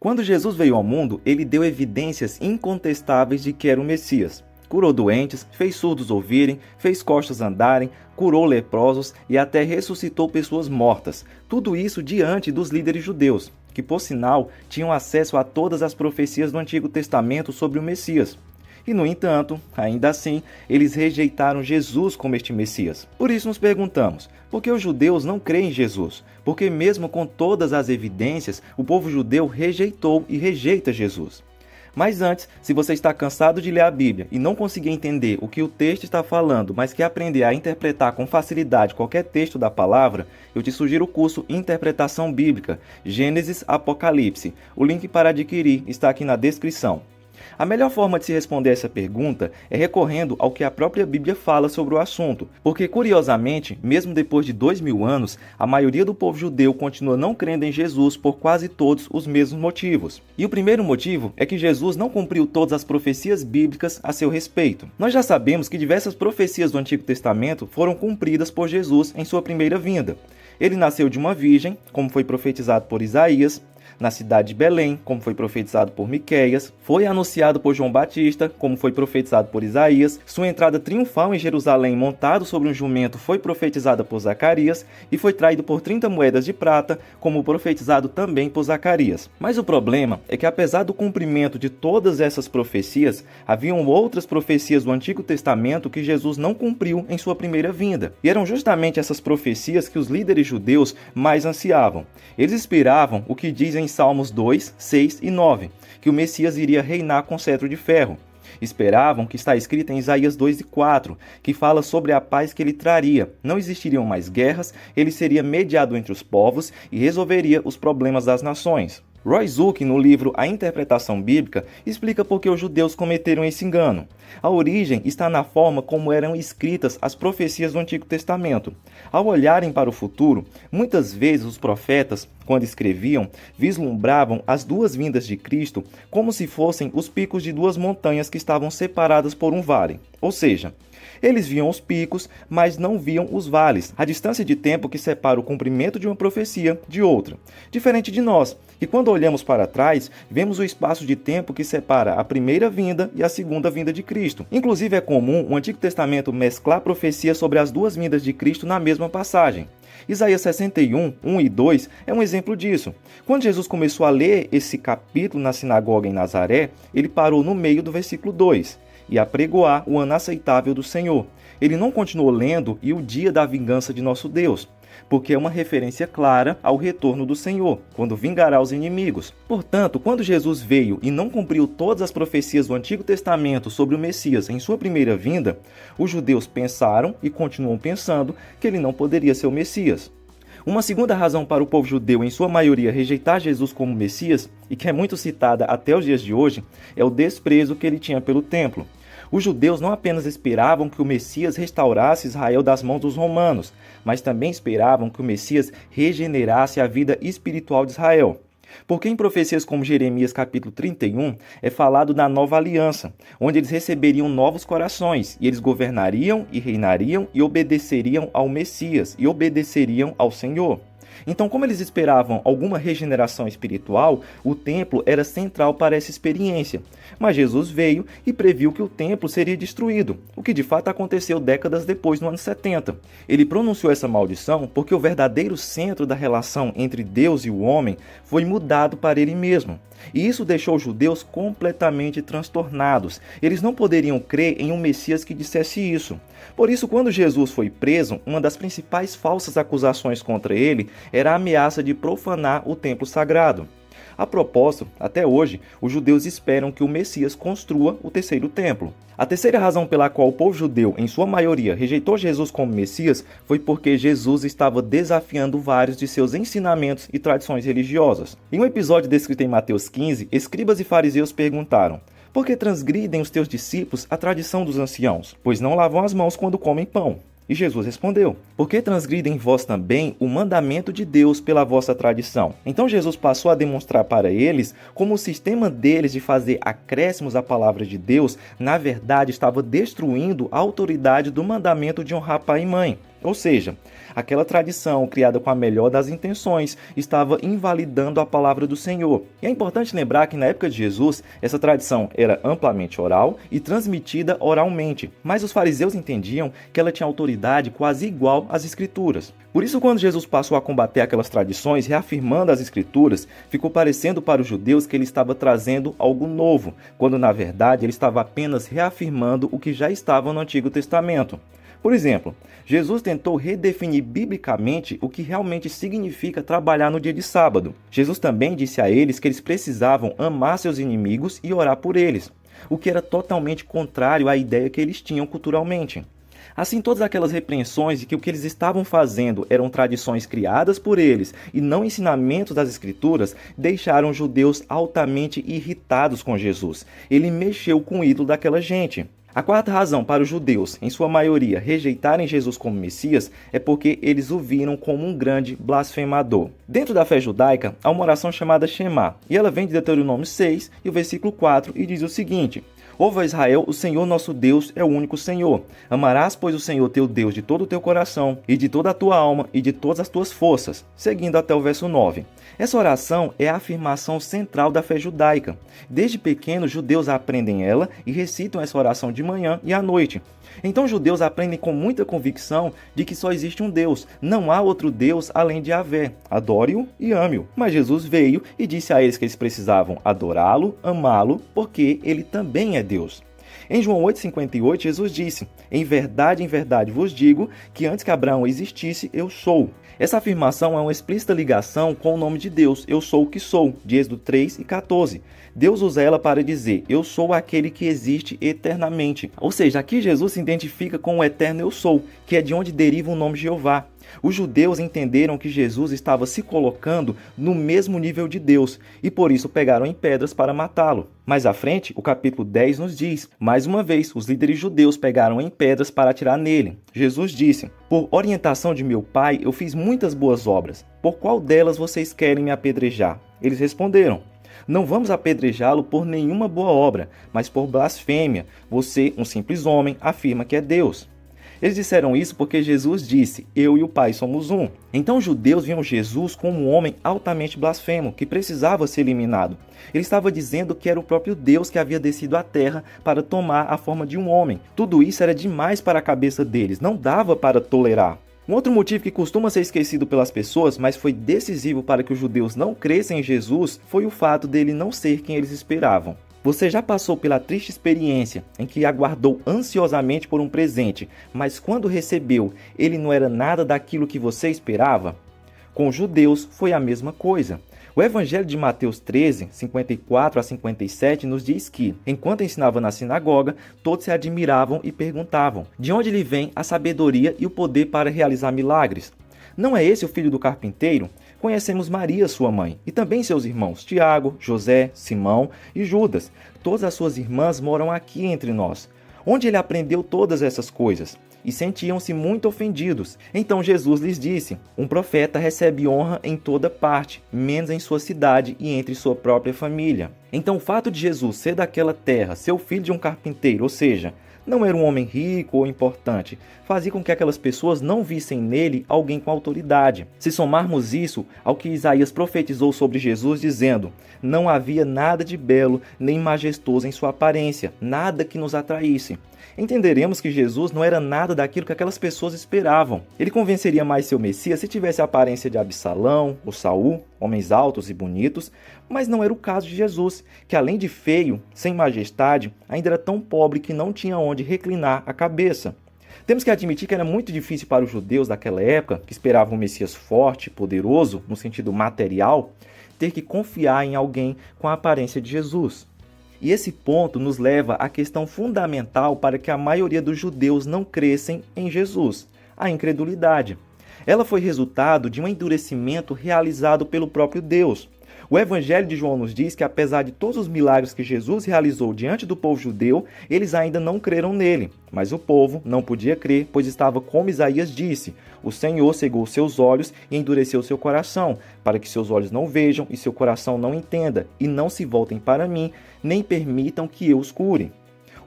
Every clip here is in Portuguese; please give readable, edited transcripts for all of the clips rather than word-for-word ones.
Quando Jesus veio ao mundo, ele deu evidências incontestáveis de que era o Messias. Curou doentes, fez surdos ouvirem, fez coxos andarem, curou leprosos e até ressuscitou pessoas mortas. Tudo isso diante dos líderes judeus, que por sinal tinham acesso a todas as profecias do Antigo Testamento sobre o Messias. E, no entanto, ainda assim, eles rejeitaram Jesus como este Messias. Por isso nos perguntamos, por que os judeus não creem em Jesus? Porque mesmo com todas as evidências, o povo judeu rejeitou e rejeita Jesus. Mas antes, se você está cansado de ler a Bíblia e não conseguir entender o que o texto está falando, mas quer aprender a interpretar com facilidade qualquer texto da palavra, eu te sugiro o curso Interpretação Bíblica, Gênesis Apocalipse. O link para adquirir está aqui na descrição. A melhor forma de se responder essa pergunta é recorrendo ao que a própria Bíblia fala sobre o assunto, porque, curiosamente, mesmo depois de 2000 anos, a maioria do povo judeu continua não crendo em Jesus por quase todos os mesmos motivos. E o primeiro motivo é que Jesus não cumpriu todas as profecias bíblicas a seu respeito. Nós já sabemos que diversas profecias do Antigo Testamento foram cumpridas por Jesus em sua primeira vinda. Ele nasceu de uma virgem, como foi profetizado por Isaías, na cidade de Belém, como foi profetizado por Miqueias, foi anunciado por João Batista, como foi profetizado por Isaías, sua entrada triunfal em Jerusalém montado sobre um jumento foi profetizada por Zacarias e foi traído por 30 moedas de prata, como profetizado também por Zacarias. Mas o problema é que, apesar do cumprimento de todas essas profecias, haviam outras profecias do Antigo Testamento que Jesus não cumpriu em sua primeira vinda. E eram justamente essas profecias que os líderes judeus mais ansiavam. Eles esperavam o que diz em Salmos 2, 6 e 9, que o Messias iria reinar com cetro de ferro. Esperavam que está escrito em Isaías 2 e 4, que fala sobre a paz que ele traria. Não existiriam mais guerras, ele seria mediador entre os povos e resolveria os problemas das nações. Roy Zuck, no livro A Interpretação Bíblica, explica por que os judeus cometeram esse engano. A origem está na forma como eram escritas as profecias do Antigo Testamento. Ao olharem para o futuro, muitas vezes os profetas, quando escreviam, vislumbravam as duas vindas de Cristo como se fossem os picos de duas montanhas que estavam separadas por um vale. Ou seja, eles viam os picos, mas não viam os vales, a distância de tempo que separa o cumprimento de uma profecia de outra. Diferente de nós, que quando olhamos para trás, vemos o espaço de tempo que separa a primeira vinda e a segunda vinda de Cristo. Inclusive é comum o Antigo Testamento mesclar profecias sobre as duas vindas de Cristo na mesma passagem. Isaías 61, 1 e 2 é um exemplo disso. Quando Jesus começou a ler esse capítulo na sinagoga em Nazaré, ele parou no meio do versículo 2. E apregoar o ano aceitável do Senhor. Ele não continuou lendo e o dia da vingança de nosso Deus, porque é uma referência clara ao retorno do Senhor, quando vingará os inimigos. Portanto, quando Jesus veio e não cumpriu todas as profecias do Antigo Testamento sobre o Messias em sua primeira vinda, os judeus pensaram e continuam pensando que ele não poderia ser o Messias. Uma segunda razão para o povo judeu, em sua maioria, rejeitar Jesus como Messias, e que é muito citada até os dias de hoje, é o desprezo que ele tinha pelo templo. Os judeus não apenas esperavam que o Messias restaurasse Israel das mãos dos romanos, mas também esperavam que o Messias regenerasse a vida espiritual de Israel. Porque em profecias como Jeremias capítulo 31 é falado da nova aliança, onde eles receberiam novos corações, e eles governariam e reinariam e obedeceriam ao Messias, e obedeceriam ao Senhor. Então, como eles esperavam alguma regeneração espiritual, o templo era central para essa experiência. Mas Jesus veio e previu que o templo seria destruído, o que de fato aconteceu décadas depois, no ano 70. Ele pronunciou essa maldição porque o verdadeiro centro da relação entre Deus e o homem foi mudado para ele mesmo. E isso deixou os judeus completamente transtornados. Eles não poderiam crer em um Messias que dissesse isso. Por isso, quando Jesus foi preso, uma das principais falsas acusações contra ele era a ameaça de profanar o templo sagrado. A propósito, até hoje, os judeus esperam que o Messias construa o terceiro templo. A terceira razão pela qual o povo judeu, em sua maioria, rejeitou Jesus como Messias foi porque Jesus estava desafiando vários de seus ensinamentos e tradições religiosas. Em um episódio descrito em Mateus 15, escribas e fariseus perguntaram: por que transgridem os teus discípulos a tradição dos anciãos? Pois não lavam as mãos quando comem pão. E Jesus respondeu: por que transgridem vós também o mandamento de Deus pela vossa tradição? Então Jesus passou a demonstrar para eles como o sistema deles de fazer acréscimos à palavra de Deus, na verdade, estava destruindo a autoridade do mandamento de honrar pai e mãe. Ou seja, aquela tradição, criada com a melhor das intenções, estava invalidando a palavra do Senhor. E é importante lembrar que na época de Jesus, essa tradição era amplamente oral e transmitida oralmente, mas os fariseus entendiam que ela tinha autoridade quase igual às Escrituras. Por isso, quando Jesus passou a combater aquelas tradições, reafirmando as Escrituras, ficou parecendo para os judeus que ele estava trazendo algo novo, quando na verdade ele estava apenas reafirmando o que já estava no Antigo Testamento. Por exemplo, Jesus tentou redefinir biblicamente o que realmente significa trabalhar no dia de sábado. Jesus também disse a eles que eles precisavam amar seus inimigos e orar por eles, o que era totalmente contrário à ideia que eles tinham culturalmente. Assim, todas aquelas repreensões de que o que eles estavam fazendo eram tradições criadas por eles e não ensinamentos das Escrituras deixaram os judeus altamente irritados com Jesus. Ele mexeu com o ídolo daquela gente. A quarta razão para os judeus, em sua maioria, rejeitarem Jesus como Messias é porque eles o viram como um grande blasfemador. Dentro da fé judaica, há uma oração chamada Shema, e ela vem de Deuteronômio 6 e o versículo 4 e diz o seguinte: Ouve, Israel, o Senhor nosso Deus é o único Senhor. Amarás, pois, o Senhor teu Deus de todo o teu coração, e de toda a tua alma, e de todas as tuas forças. Seguindo até o verso 9. Essa oração é a afirmação central da fé judaica. Desde pequenos, judeus aprendem ela e recitam essa oração de manhã e à noite. Então, judeus aprendem com muita convicção de que só existe um Deus. Não há outro Deus além de Yahvé. Adore-o e ame-o. Mas Jesus veio e disse a eles que eles precisavam adorá-lo, amá-lo, porque ele também é Deus. Em João 8,58, Jesus disse: em verdade vos digo que antes que Abraão existisse, eu sou. Essa afirmação é uma explícita ligação com o nome de Deus, eu sou o que sou, de Êxodo 3 e 14. Deus usa ela para dizer, eu sou aquele que existe eternamente. Ou seja, aqui Jesus se identifica com o eterno eu sou, que é de onde deriva o nome Jeová. Os judeus entenderam que Jesus estava se colocando no mesmo nível de Deus e por isso pegaram em pedras para matá-lo. Mais à frente, o capítulo 10 nos diz, mais uma vez, os líderes judeus pegaram em pedras para atirar nele. Jesus disse, por orientação de meu pai, eu fiz muitas boas obras. Por qual delas vocês querem me apedrejar? Eles responderam, não vamos apedrejá-lo por nenhuma boa obra, mas por blasfêmia. Você, um simples homem, afirma que é Deus. Eles disseram isso porque Jesus disse, eu e o Pai somos um. Então os judeus viam Jesus como um homem altamente blasfemo, que precisava ser eliminado. Ele estava dizendo que era o próprio Deus que havia descido à terra para tomar a forma de um homem. Tudo isso era demais para a cabeça deles, não dava para tolerar. Um outro motivo que costuma ser esquecido pelas pessoas, mas foi decisivo para que os judeus não crescem em Jesus, foi o fato dele não ser quem eles esperavam. Você já passou pela triste experiência em que aguardou ansiosamente por um presente, mas quando recebeu, ele não era nada daquilo que você esperava? Com os judeus foi a mesma coisa. O Evangelho de Mateus 13, 54 a 57 nos diz que, enquanto ensinava na sinagoga, todos se admiravam e perguntavam, de onde lhe vem a sabedoria e o poder para realizar milagres? Não é esse o filho do carpinteiro? Conhecemos Maria, sua mãe, e também seus irmãos Tiago, José, Simão e Judas. Todas as suas irmãs moram aqui entre nós. Onde ele aprendeu todas essas coisas? E sentiam-se muito ofendidos. Então Jesus lhes disse, um profeta recebe honra em toda parte, menos em sua cidade e entre sua própria família. Então o fato de Jesus ser daquela terra, ser o filho de um carpinteiro, ou seja, não era um homem rico ou importante, fazia com que aquelas pessoas não vissem nele alguém com autoridade. Se somarmos isso ao que Isaías profetizou sobre Jesus, dizendo, não havia nada de belo nem majestoso em sua aparência, nada que nos atraísse. Entenderemos que Jesus não era nada daquilo que aquelas pessoas esperavam. Ele convenceria mais seu Messias se tivesse a aparência de Absalão ou Saul, homens altos e bonitos, mas não era o caso de Jesus, que além de feio, sem majestade, ainda era tão pobre que não tinha onde reclinar a cabeça. Temos que admitir que era muito difícil para os judeus daquela época, que esperavam um Messias forte, poderoso, no sentido material, ter que confiar em alguém com a aparência de Jesus. E esse ponto nos leva à questão fundamental para que a maioria dos judeus não crescem em Jesus, a incredulidade. Ela foi resultado de um endurecimento realizado pelo próprio Deus. O Evangelho de João nos diz que apesar de todos os milagres que Jesus realizou diante do povo judeu, eles ainda não creram nele. Mas o povo não podia crer, pois estava como Isaías disse, o Senhor cegou seus olhos e endureceu seu coração, para que seus olhos não vejam e seu coração não entenda, e não se voltem para mim, nem permitam que eu os cure.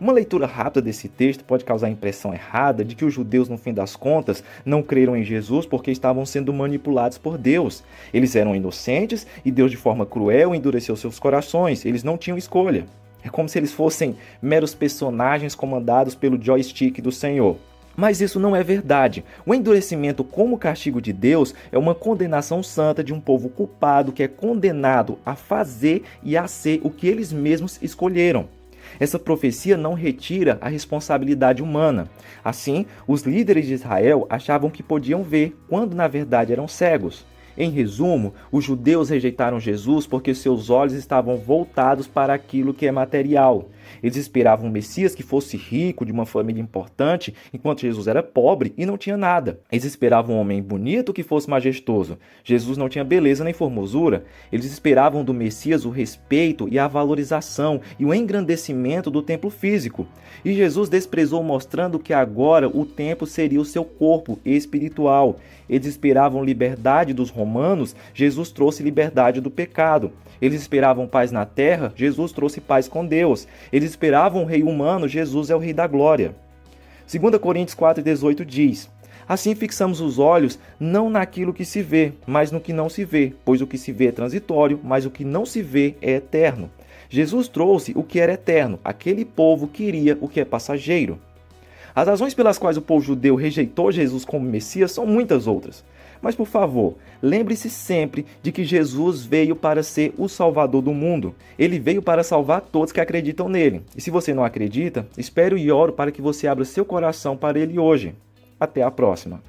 Uma leitura rápida desse texto pode causar a impressão errada de que os judeus, no fim das contas, não creram em Jesus porque estavam sendo manipulados por Deus. Eles eram inocentes e Deus, de forma cruel, endureceu seus corações. Eles não tinham escolha. É como se eles fossem meros personagens comandados pelo joystick do Senhor. Mas isso não é verdade. O endurecimento como castigo de Deus é uma condenação santa de um povo culpado que é condenado a fazer e a ser o que eles mesmos escolheram. Essa profecia não retira a responsabilidade humana. Assim, os líderes de Israel achavam que podiam ver, quando na verdade eram cegos. Em resumo, os judeus rejeitaram Jesus porque seus olhos estavam voltados para aquilo que é material. Eles esperavam um Messias que fosse rico, de uma família importante, enquanto Jesus era pobre e não tinha nada. Eles esperavam um homem bonito que fosse majestoso. Jesus não tinha beleza nem formosura. Eles esperavam do Messias o respeito e a valorização e o engrandecimento do templo físico. E Jesus desprezou, mostrando que agora o templo seria o seu corpo espiritual. Eles esperavam liberdade dos romanos, Jesus trouxe liberdade do pecado. Eles esperavam paz na terra, Jesus trouxe paz com Deus. Eles esperavam um rei humano, Jesus é o rei da glória. 2 Coríntios 4,18 diz: assim fixamos os olhos não naquilo que se vê, mas no que não se vê, pois o que se vê é transitório, mas o que não se vê é eterno. Jesus trouxe o que era eterno, aquele povo queria o que é passageiro. As razões pelas quais o povo judeu rejeitou Jesus como Messias são muitas outras. Mas, por favor, lembre-se sempre de que Jesus veio para ser o Salvador do mundo. Ele veio para salvar todos que acreditam nele. E se você não acredita, espero e oro para que você abra seu coração para ele hoje. Até a próxima.